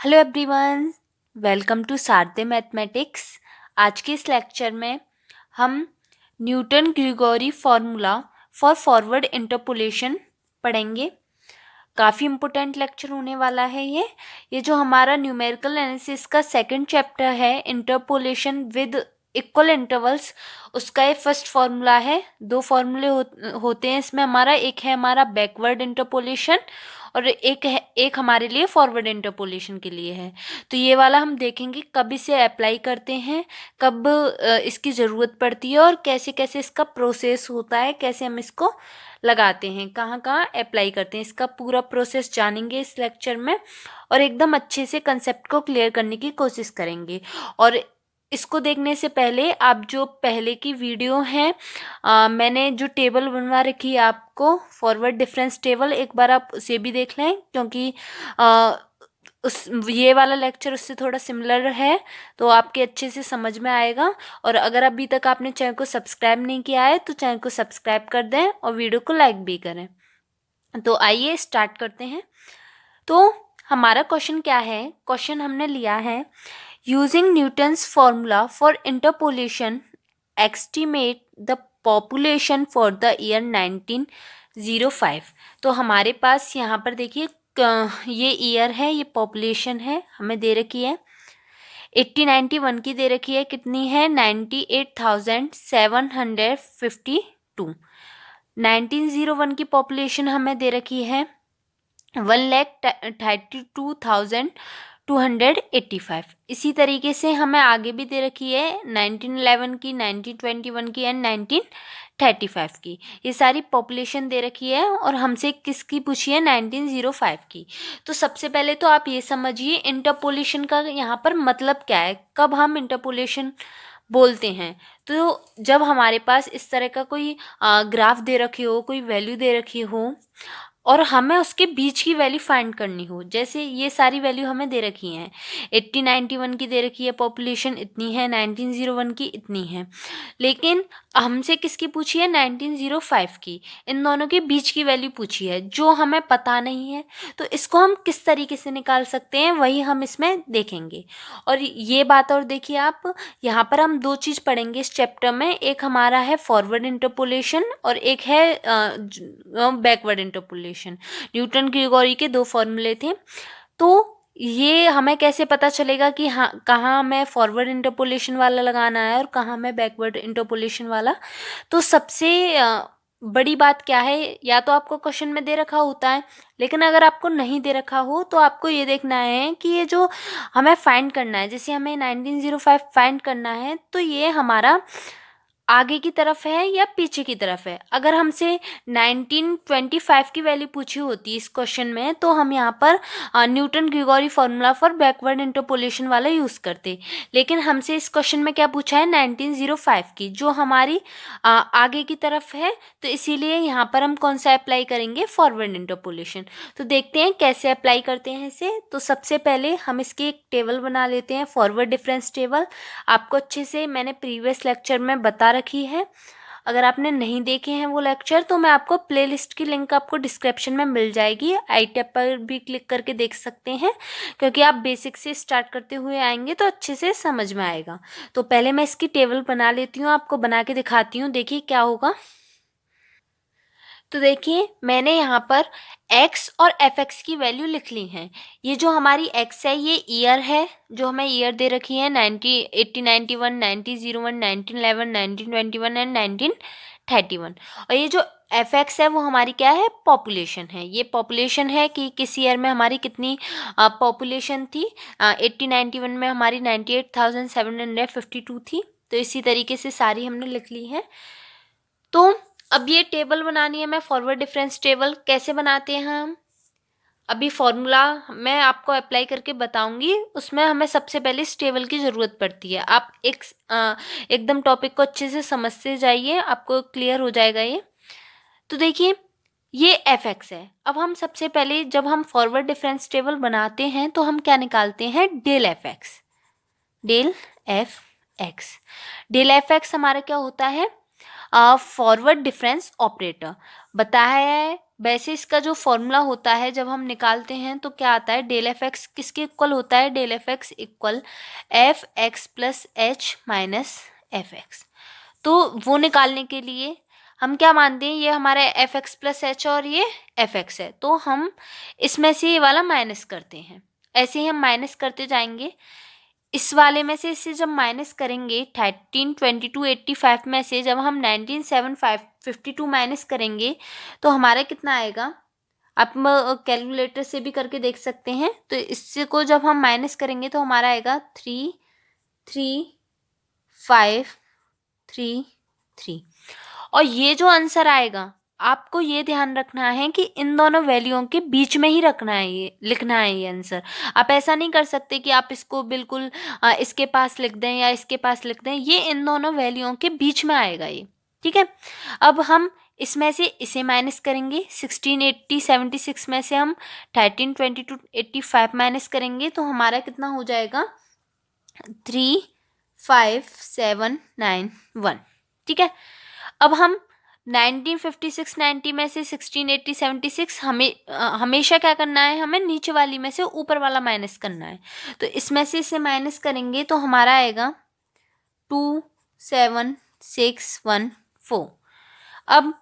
Hello everyone, welcome to सारदे mathematics. आज के इस लेक्चर में हम Newton Gregory formula for forward interpolation पढ़ेंगे। काफ़ी इम्पोर्टेंट लेक्चर होने वाला है ये जो हमारा न्यूमेरिकल एनालिसिस का सेकंड चैप्टर है, इंटरपोलेशन विद इक्वल इंटरवल्स, उसका ये फर्स्ट फार्मूला है। दो फार्मूले होते हैं इसमें हमारा, एक है हमारा बैकवर्ड इंटरपोलेशन और एक हमारे लिए फॉरवर्ड इंटरपोलेशन के लिए है। तो ये वाला हम देखेंगे कब इसे अप्लाई करते हैं, कब इसकी ज़रूरत पड़ती है और कैसे कैसे इसका प्रोसेस होता है, कैसे हम इसको लगाते हैं, कहाँ कहाँ अप्लाई करते हैं। इसका पूरा प्रोसेस जानेंगे इस लेक्चर में और एकदम अच्छे से कंसेप्ट को क्लियर करने की कोशिश करेंगे। और इसको देखने से पहले आप जो पहले की वीडियो हैं, मैंने जो टेबल बनवा रखी है आपको, फॉरवर्ड डिफरेंस टेबल, एक बार आप उसे भी देख लें क्योंकि उस ये वाला लेक्चर उससे थोड़ा सिमिलर है, तो आपके अच्छे से समझ में आएगा। और अगर अभी तक आपने चैनल को सब्सक्राइब नहीं किया है तो चैनल को सब्सक्राइब कर दें और वीडियो को लाइक भी करें। तो आइए स्टार्ट करते हैं। तो हमारा क्वेश्चन क्या है? क्वेश्चन हमने लिया है, using Newton's formula for interpolation estimate the population for the year 1905। तो हमारे पास यहाँ पर देखिए ये ईयर है, ये पॉपुलेशन है, हमें दे रखी है 1891 की दे रखी है। कितनी है? 98,752। 1901 की पॉपुलेशन हमें दे रखी है 1,32,285। इसी तरीके से हमें आगे भी दे रखी है 1911 की, 1921 की एंड 1935 की। ये सारी पॉपुलेशन दे रखी है और हमसे किसकी पूछी है? 1905 की। तो सबसे पहले तो आप ये समझिए इंटरपोलेशन का यहाँ पर मतलब क्या है, कब हम इंटरपोलेशन बोलते हैं। तो जब हमारे पास इस तरह का कोई ग्राफ दे रखी हो, कोई वैल्यू दे रखी हो और हमें उसके बीच की वैल्यू फाइंड करनी हो, जैसे ये सारी वैल्यू हमें दे रखी हैं, 1891 की दे रखी है पॉपुलेशन इतनी है, 1901 की इतनी है, लेकिन हमसे किसकी पूछी है? 1905 की। इन दोनों के बीच की वैल्यू पूछी है जो हमें पता नहीं है। तो इसको हम किस तरीके से निकाल सकते हैं वही हम इसमें देखेंगे। और ये बात और देखिए आप, यहाँ पर हम दो चीज़ पढ़ेंगे इस चैप्टर में, एक हमारा है फॉरवर्ड इंटरपोलेशन और एक है बैकवर्ड इंटरपोलेशन। न्यूटन ग्रिगोरी के दो फॉर्मूले थे। तो ये हमें कैसे पता चलेगा कि हाँ कहाँ हमें फॉरवर्ड इंटरपोलेशन वाला लगाना है और कहाँ हमें बैकवर्ड इंटरपोलेशन वाला? तो सबसे बड़ी बात क्या है, या तो आपको क्वेश्चन में दे रखा होता है, लेकिन अगर आपको नहीं दे रखा हो तो आपको ये देखना है कि ये जो हमें फाइंड करना है, जैसे हमें 1905 फाइंड करना है, तो ये हमारा आगे की तरफ है या पीछे की तरफ है। अगर हमसे 1925 की वैल्यू पूछी होती इस क्वेश्चन में तो हम यहाँ पर Newton Gregory formula for backward interpolation वाला यूज़ करते, लेकिन हमसे इस क्वेश्चन में क्या पूछा है? 1905 की, जो हमारी आगे की तरफ है, तो इसीलिए यहाँ पर हम कौन सा अप्लाई करेंगे? Forward interpolation. तो देखते हैं कैसे अप्लाई करते हैं इसे। तो सबसे पहले हम इसकी एक टेबल बना लेते हैं, फॉरवर्ड डिफरेंस टेबल। आपको अच्छे से मैंने प्रीवियस लेक्चर में बता रखी है, अगर आपने नहीं देखे हैं वो लेक्चर तो मैं आपको प्लेलिस्ट की लिंक आपको डिस्क्रिप्शन में मिल जाएगी, आई टैब पर भी क्लिक करके देख सकते हैं, क्योंकि आप बेसिक से स्टार्ट करते हुए आएंगे तो अच्छे से समझ में आएगा। तो पहले मैं इसकी टेबल बना लेती हूँ, आपको बना के दिखाती हूँ, देखिए क्या होगा। तो देखिए मैंने यहाँ पर x और fx की वैल्यू लिख ली है। ये जो हमारी x है ये ईयर है, जो हमें ईयर दे रखी है 1891, 1901, 1911, 1921 एंड 1931। और ये जो fx है वो हमारी क्या है? पॉपुलेशन है। ये पॉपुलेशन है कि किस ईयर में हमारी कितनी पॉपुलेशन थी। 1891 में हमारी 98,752 थी। तो इसी तरीके से सारी हमने लिख ली है। तो अब ये टेबल बनानी है, मैं फॉरवर्ड डिफरेंस टेबल कैसे बनाते हैं हम, अभी फॉर्मूला मैं आपको अप्लाई करके बताऊंगी, उसमें हमें सबसे पहले इस टेबल की ज़रूरत पड़ती है। आप एकदम टॉपिक को अच्छे से समझते जाइए, आपको क्लियर हो जाएगा ये। तो देखिए ये एफ एक्स है। अब हम सबसे पहले जब हम फॉरवर्ड डिफरेंस टेबल बनाते हैं तो हम क्या निकालते हैं? Del f x. Del f x, del f x हमारा क्या होता है? फॉरवर्ड डिफरेंस ऑपरेटर बताया है। वैसे इसका जो फॉर्मूला होता है जब हम निकालते हैं तो क्या आता है, डेल एफ एक्स किसके इक्वल होता है, del f x equal f x plus h minus f x. तो वो निकालने के लिए हम क्या मानते हैं, ये हमारा एफ एक्स प्लस एच और ये एफ एक्स है, तो हम इसमें से ये वाला माइनस करते हैं। ऐसे ही हम माइनस करते जाएंगे, इस वाले में से इसे जब माइनस करेंगे 13, 22, 85 में से जब हम 19, 7, 52 माइनस करेंगे तो हमारा कितना आएगा, आप कैलकुलेटर से भी करके देख सकते हैं। तो इससे को जब हम माइनस करेंगे तो हमारा आएगा 3, 3, 5, 3, 3। और ये जो आंसर आएगा आपको ये ध्यान रखना है कि इन दोनों वैल्यूओं के बीच में ही रखना है, ये लिखना है ये आंसर। आप ऐसा नहीं कर सकते कि आप इसको बिल्कुल इसके पास लिख दें या इसके पास लिख दें, ये इन दोनों वैल्यूओं के बीच में आएगा ये, ठीक है। अब हम इसमें से इसे माइनस करेंगे, 16, 80, 76 में से हम 13, 22, 85 माइनस करेंगे तो हमारा कितना हो जाएगा, 3, 5, 7, 9, 1, ठीक है। अब हम 1956, 90 में से 16, 80, 76 हमेशा क्या करना है, हमें नीचे वाली में से ऊपर वाला माइनस करना है। तो इसमें से इसे माइनस करेंगे तो हमारा आएगा 2, 7, 6, 1, 4। अब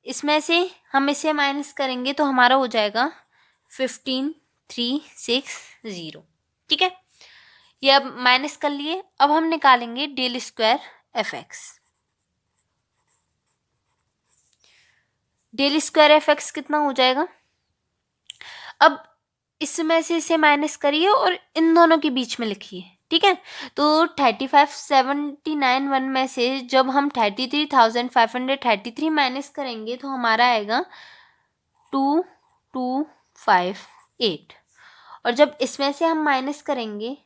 इसमें से हम इसे माइनस करेंगे तो हमारा हो जाएगा 15, 3, 6, 0, ठीक है। ये अब माइनस कर लिए। अब हम निकालेंगे del square f x. Del square f x कितना हो जाएगा, अब इसमें से इसे माइनस करिए और इन दोनों के बीच में लिखिए, ठीक है। तो 35, 79, 1 में से जब हम 33,533 माइनस करेंगे तो हमारा आएगा 2, 2, 5, 8। और जब इसमें से हम माइनस करेंगे,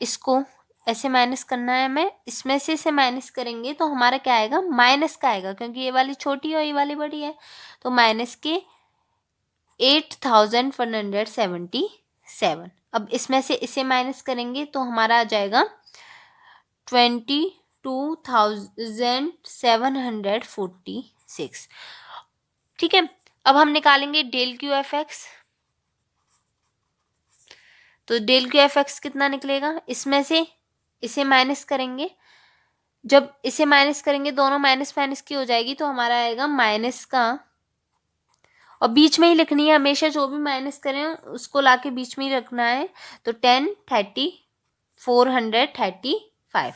इसको ऐसे माइनस करना है हमें, इसमें से इसे माइनस करेंगे तो हमारा क्या आएगा, माइनस का आएगा, क्योंकि ये वाली छोटी है और ये वाली बड़ी है। तो माइनस के 8,177। अब इसमें से इसे माइनस करेंगे तो हमारा आ जाएगा 22,746, ठीक है। अब हम निकालेंगे डेल क्यू एफ एक्स। तो डेल क्यू एफ एक्स कितना निकलेगा, इसमें से इसे माइनस करेंगे, जब इसे माइनस करेंगे दोनों माइनस माइनस की हो जाएगी तो हमारा आएगा माइनस का, और बीच में ही लिखनी है हमेशा, जो भी माइनस करें उसको लाके बीच में ही रखना है। तो 10, 30, 435।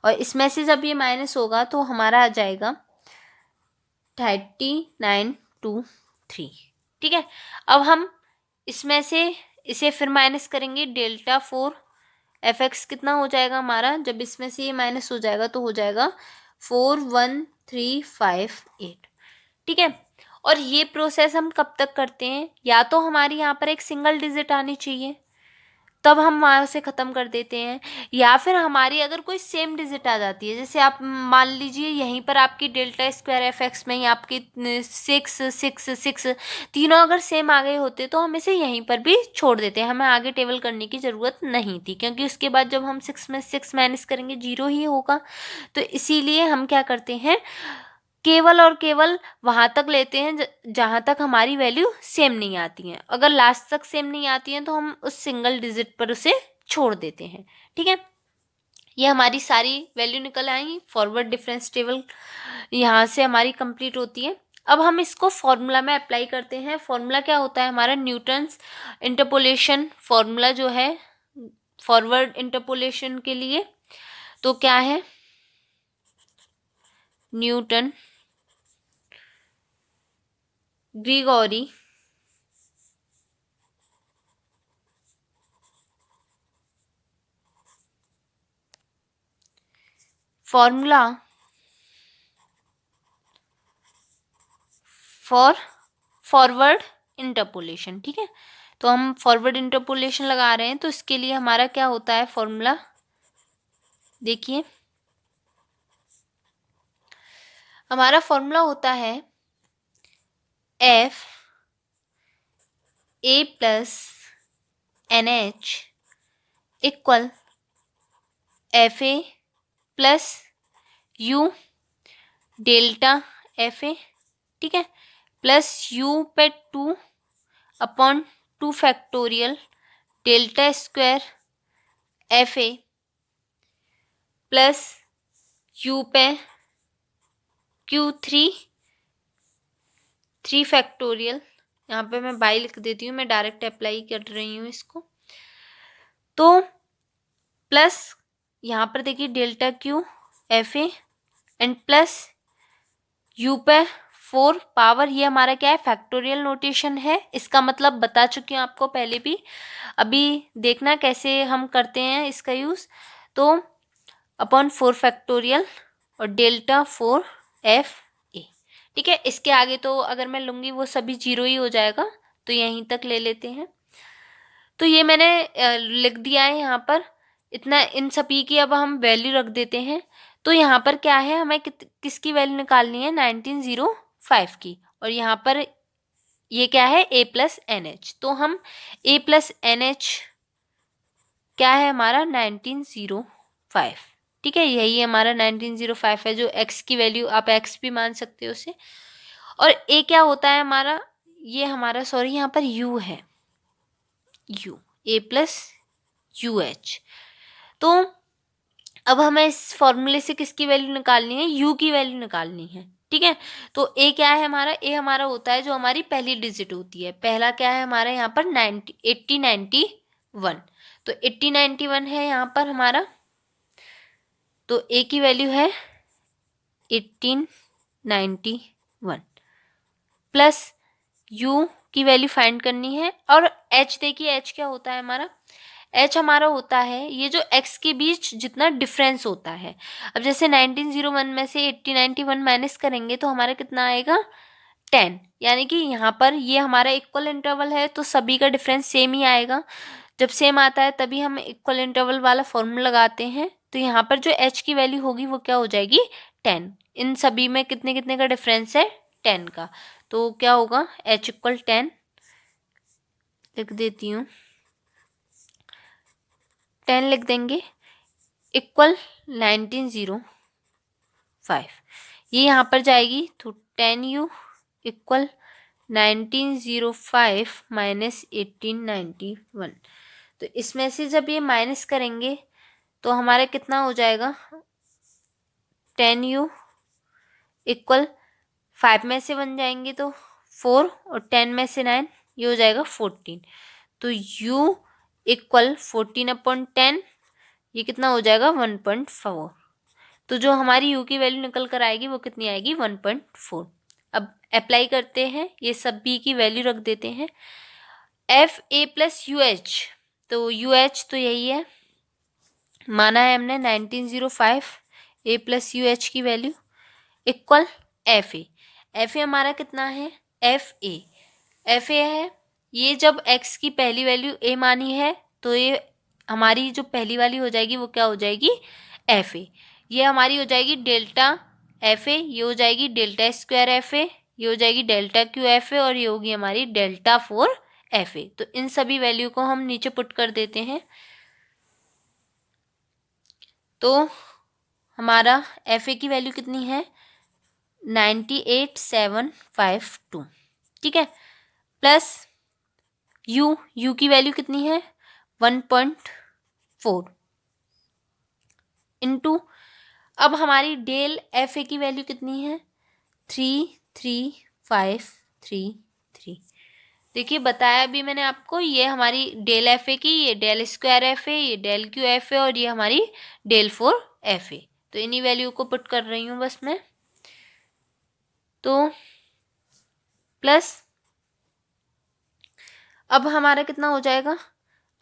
और इसमें से जब ये माइनस होगा तो हमारा आ जाएगा 39,203, ठीक है। अब हम इसमें से इसे फिर माइनस करेंगे, डेल्टा 4 एफ एक्स कितना हो जाएगा हमारा, जब इसमें से ये माइनस हो जाएगा तो हो जाएगा 41358, ठीक है। और ये प्रोसेस हम कब तक करते हैं, या तो हमारी यहाँ पर एक सिंगल डिजिट आनी चाहिए तब हम वहाँ से ख़त्म कर देते हैं, या फिर हमारी अगर कोई सेम डिजिट आ जाती है, जैसे आप मान लीजिए यहीं पर आपकी डेल्टा स्क्वायर एफ एक्स में ही आपकी 6, 6, 6 तीनों अगर सेम आ गए होते तो हम इसे यहीं पर भी छोड़ देते हैं, हमें आगे टेबल करने की ज़रूरत नहीं थी, क्योंकि उसके बाद जब हम 6 में 6 माइनस करेंगे 0 ही होगा। तो इसीलिए हम क्या करते हैं, केवल और केवल वहाँ तक लेते हैं जहाँ तक हमारी वैल्यू सेम नहीं आती हैं। अगर लास्ट तक सेम नहीं आती हैं तो हम उस सिंगल डिजिट पर उसे छोड़ देते हैं, ठीक है। ये हमारी सारी वैल्यू निकल आई, फॉरवर्ड डिफरेंस टेबल यहाँ से हमारी कंप्लीट होती है। अब हम इसको फॉर्मूला में अप्लाई करते हैं। फॉर्मूला क्या होता है हमारा, न्यूटन्स इंटरपोलेशन फॉर्मूला जो है फॉरवर्ड इंटरपोलेशन के लिए, तो क्या है, Newton Gregory formula for forward interpolation, ठीक है। तो हम फॉरवर्ड इंटरपोलेशन लगा रहे हैं, तो इसके लिए हमारा क्या होता है फॉर्मूला, देखिए हमारा फॉर्मूला होता है f a plus n h equal f a plus u delta f a, ठीक है। प्लस यू पे 2 upon 2 factorial delta square f a plus u पे Q3 3 फैक्टोरियल, यहाँ पे मैं बाई लिख देती हूँ, मैं डायरेक्ट अप्लाई कर रही हूँ इसको। तो प्लस यहाँ पर देखिए delta Q F A and plus u पे 4 पावर, ये हमारा क्या है, फैक्टोरियल नोटेशन है, इसका मतलब बता चुकी हूँ आपको पहले भी, अभी देखना कैसे हम करते हैं इसका यूज़। तो अपॉन 4 फैक्टोरियल और डेल्टा 4 एफ ए, ठीक है। इसके आगे तो अगर मैं लूँगी वो सभी जीरो ही हो जाएगा, तो यहीं तक ले लेते हैं। तो ये मैंने लिख दिया है यहाँ पर इतना, इन सभी की अब हम वैल्यू रख देते हैं। तो यहाँ पर क्या है, हमें किसकी वैल्यू निकालनी है, 1905 की, और यहाँ पर ये क्या है, a प्लस एन एच। तो हम a प्लस एन एच क्या है हमारा 1905, ठीक है, यही हमारा 1905 है, जो x की वैल्यू आप x भी मान सकते हो उसे। और a क्या होता है हमारा, ये हमारा सॉरी यहाँ पर u है, u a plus U H. तो अब हमें इस फॉर्मूले से किसकी वैल्यू निकालनी है, u की वैल्यू निकालनी है, ठीक है। तो a क्या है हमारा, a हमारा होता है जो हमारी पहली डिजिट होती है, पहला क्या है हमारा यहाँ पर 8091, तो 8091 है यहाँ पर हमारा। तो a की वैल्यू है 1891 प्लस u की वैल्यू फाइंड करनी है। और h देखिए, h क्या होता है हमारा, h हमारा होता है ये जो x के बीच जितना डिफरेंस होता है। अब जैसे 1901 में से 8091 माइनस करेंगे तो हमारा कितना आएगा 10, यानी कि यहाँ पर ये हमारा इक्वल इंटरवल है, तो सभी का डिफरेंस सेम ही आएगा। जब सेम आता है तभी हम इक्वल इंटरवल वाला फॉर्मूला लगाते हैं। तो यहाँ पर जो h की वैल्यू होगी वो क्या हो जाएगी 10। इन सभी में कितने कितने का डिफरेंस है 10 का, तो क्या होगा h इक्वल 10, लिख देती हूँ 10 लिख देंगे, इक्वल 1905, ये यहाँ पर जाएगी तो 10u इक्वल 1905 माइनस 1891। तो इसमें से जब ये माइनस करेंगे तो हमारा कितना हो जाएगा 10u इक्वल 5 में से 1 जाएंगे तो 4 और 10 में से 9, ये हो जाएगा 14। तो u इक्वल 14/10, ये कितना हो जाएगा 1.4। तो जो हमारी u की वैल्यू निकल कर आएगी वो कितनी आएगी 1.4। अब अप्लाई करते हैं, ये सब b की वैल्यू रख देते हैं। F a plus U H, तो यू एच तो यही है, माना है हमने 1905, ए प्लस यू एच की value equal f A. F A हमारा कितना है, एफ ए है, ये जब x की पहली वैल्यू a मानी है तो ये हमारी जो पहली वाली हो जाएगी वो क्या हो जाएगी एफ ए। ये हमारी हो जाएगी डेल्टा एफ ए, ये हो जाएगी डेल्टा स्क्वायर एफ ए, ये हो जाएगी डेल्टा क्यू एफ ए, और ये होगी हमारी डेल्टा 4 एफ ए। तो इन सभी वैल्यू को हम नीचे पुट कर देते हैं। तो हमारा एफ ए की वैल्यू कितनी है 98752, ठीक है, प्लस यू की वैल्यू कितनी है 1.4 इंटू, अब हमारी डेल एफ ए की वैल्यू कितनी है 33533। देखिए बताया भी मैंने आपको, ये हमारी डेल एफ ए की, ये डेल स्क्वायर एफ ए, ये डेल क्यू एफ ए, और ये हमारी डेल 4 एफ ए। तो इन्हीं वैल्यू को पुट कर रही हूँ बस मैं। तो प्लस अब हमारा कितना हो जाएगा,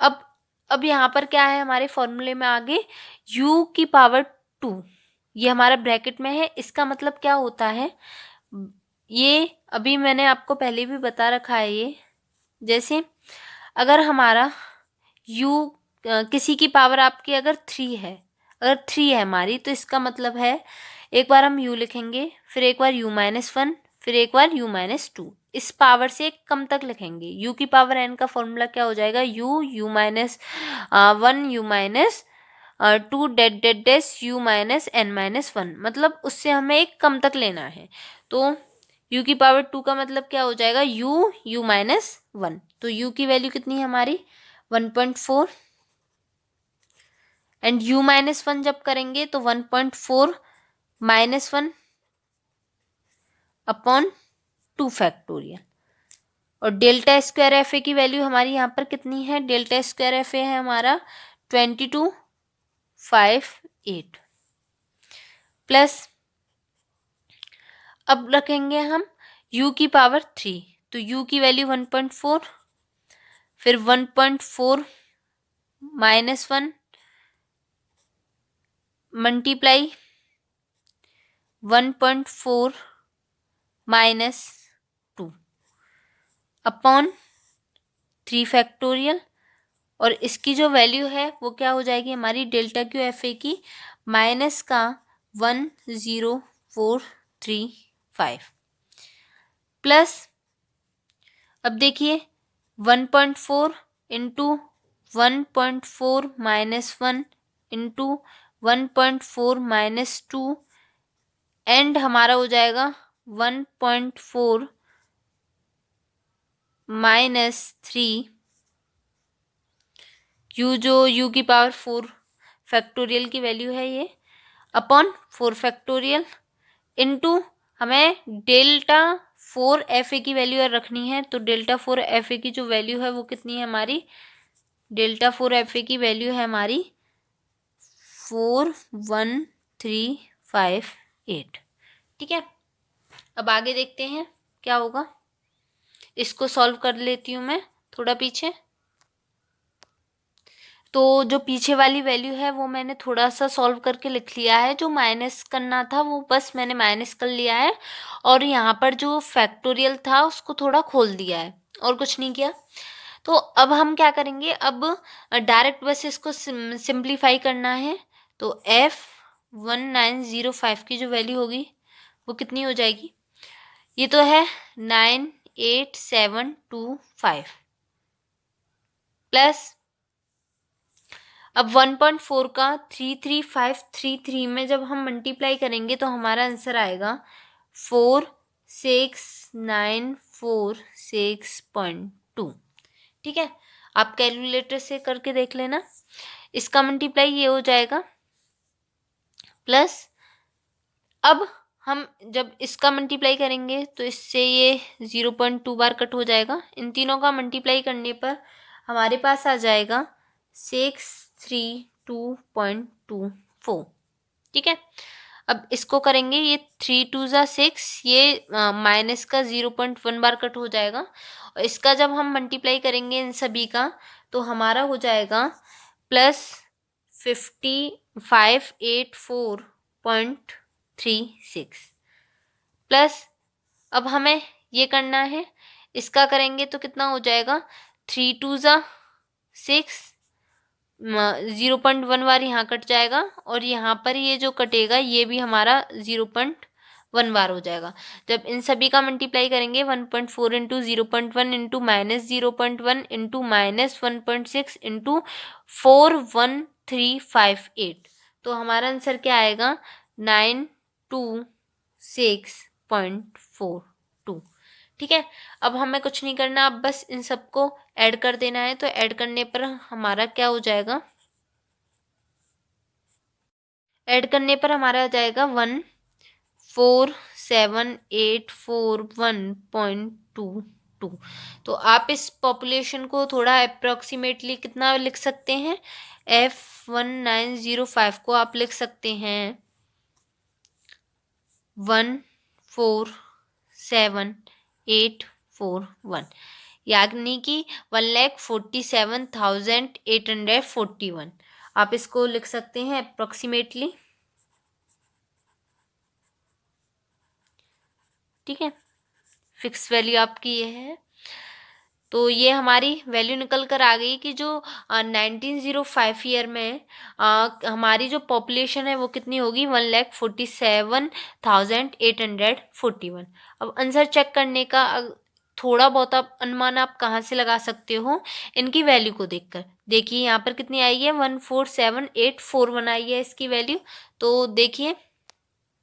अब यहाँ पर क्या है हमारे फॉर्मूले में आगे u की पावर 2, ये हमारा ब्रैकेट में है, इसका मतलब क्या होता है, ये अभी मैंने आपको पहले भी बता रखा है। ये जैसे अगर हमारा u किसी की पावर आपकी अगर 3 है, अगर 3 है हमारी, तो इसका मतलब है एक बार हम u लिखेंगे, फिर एक बार u-1, फिर एक बार u-2, इस पावर से कम तक लिखेंगे। u की पावर n का फॉर्मूला क्या हो जाएगा u-1 u-2 डेश u-n-1, मतलब उससे हमें एक कम तक लेना है। तो u की पावर 2 का मतलब क्या हो जाएगा, u माइनस 1। तो u की वैल्यू कितनी है हमारी 1.4 एंड u माइनस 1 जब करेंगे तो 1.4 माइनस 1 अपॉन 2 फैक्टोरियल। और डेल्टा स्क्वायर एफ ए की वैल्यू हमारी यहाँ पर कितनी है, डेल्टा स्क्वायर एफ ए है हमारा 2258 प्लस अब रखेंगे हम u की पावर 3। तो u की वैल्यू 1.4 फिर 1.4 minus 1 multiply 1.4 minus 2 upon 3 factorial. और इसकी जो वैल्यू है वो क्या हो जाएगी हमारी डेल्टा क्यू एफ ए की माइनस का 10435 प्लस अब देखिए 1.4 into 1.4 minus 1 into 1.4 minus 2 and हमारा हो जाएगा 1.4 माइनस 3 u जो u की पावर 4 फैक्टोरियल की वैल्यू है ये अपॉन 4 फैक्टोरियल इनटू हमें डेल्टा 4 एफ ए की वैल्यू रखनी है। तो डेल्टा 4 एफ ए की जो वैल्यू है वो कितनी है हमारी, डेल्टा 4 एफ ए की वैल्यू है हमारी 41358। ठीक है, अब आगे देखते हैं क्या होगा। इसको सॉल्व कर लेती हूँ मैं थोड़ा पीछे। तो जो पीछे वाली वैल्यू है वो मैंने थोड़ा सा सॉल्व करके लिख लिया है, जो माइनस करना था वो बस मैंने माइनस कर लिया है और यहाँ पर जो फैक्टोरियल था उसको थोड़ा खोल दिया है और कुछ नहीं किया। तो अब हम क्या करेंगे, अब डायरेक्ट बस इसको सिंप्लीफाई करना है। तो F1905 की जो वैल्यू होगी वो कितनी हो जाएगी, ये तो है 98725 प्लस अब 1.4 का 33533 में जब हम मल्टीप्लाई करेंगे तो हमारा आंसर आएगा 46946.2। ठीक है, आप कैलकुलेटर से करके देख लेना। इसका मल्टीप्लाई ये हो जाएगा प्लस अब हम जब इसका मल्टीप्लाई करेंगे तो इससे ये 0.2 बार कट हो जाएगा। इन तीनों का मल्टीप्लाई करने पर हमारे पास आ जाएगा 632.24। ठीक है, अब इसको करेंगे, ये 3 2 ज़ा 6, ये माइनस का 0.1 बार कट हो जाएगा। और इसका जब हम मल्टीप्लाई करेंगे इन सभी का तो हमारा हो जाएगा प्लस 5584.36 प्लस अब हमें ये करना है, इसका करेंगे तो कितना हो जाएगा 3 2 ज़ा 6, 0.1 बार यहाँ कट जाएगा और यहाँ पर ये जो कटेगा ये भी हमारा 0.1 बार हो जाएगा। जब इन सभी का मल्टीप्लाई करेंगे 1.4 into 0.1 into minus 0.1 into minus 1.6 into 41358 तो हमारा आंसर क्या आएगा 926.42। ठीक है, अब हमें कुछ नहीं करना, अब बस इन सबको ऐड कर देना है। तो ऐड करने पर हमारा क्या हो जाएगा, ऐड करने पर हमारा आ जाएगा 147,841.22। तो आप इस पॉपुलेशन को थोड़ा अप्रोक्सीमेटली कितना लिख सकते हैं, F1905 को आप लिख सकते हैं 147,841 यानी कि 1,47,841 आप इसको लिख सकते हैं अप्रोक्सीमेटली। ठीक है, फिक्स वैल्यू आपकी ये है। तो ये हमारी वैल्यू निकल कर आ गई कि जो 1905 ईयर में हमारी जो पॉपुलेशन है वो कितनी होगी 1,47,841। अब आंसर चेक करने का थोड़ा बहुत आप अनुमान आप कहाँ से लगा सकते हो, इनकी वैल्यू को देखकर। देखिए यहाँ पर कितनी आई है 147,841 आई है इसकी वैल्यू। तो देखिए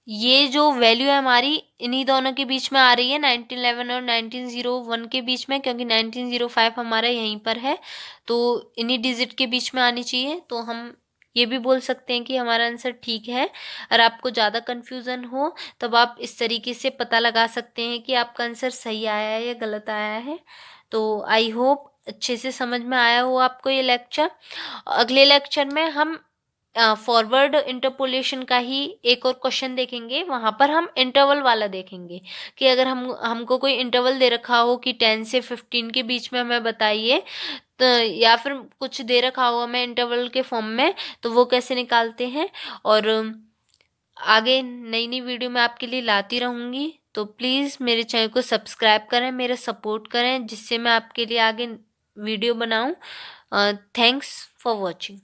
ये जो वैल्यू है हमारी इन्हीं दोनों के बीच में आ रही है, 1911 और 1901 के बीच में, क्योंकि 1905 हमारा यहीं पर है, तो इन्हीं डिजिट के बीच में आनी चाहिए। तो हम ये भी बोल सकते हैं कि हमारा आंसर ठीक है। अगर आपको ज़्यादा कन्फ्यूज़न हो तब आप इस तरीके से पता लगा सकते हैं कि आपका आंसर सही आया है या गलत आया है। तो आई होप अच्छे से समझ में आया हो आपको ये लेक्चर। अगले लेक्चर में हम फॉरवर्ड इंटरपोलेशन का ही एक और क्वेश्चन देखेंगे। वहाँ पर हम इंटरवल वाला देखेंगे कि अगर हमको कोई इंटरवल दे रखा हो कि 10 से 15 के बीच में हमें बताइए, तो या फिर कुछ दे रखा हो हमें इंटरवल के फॉर्म में, तो वो कैसे निकालते हैं। और आगे नई नई वीडियो मैं आपके लिए लाती रहूँगी। तो प्लीज़ मेरे चैनल को सब्सक्राइब करें, मेरा सपोर्ट करें, जिससे मैं आपके लिए आगे वीडियो बनाऊँ। Thanks for watching.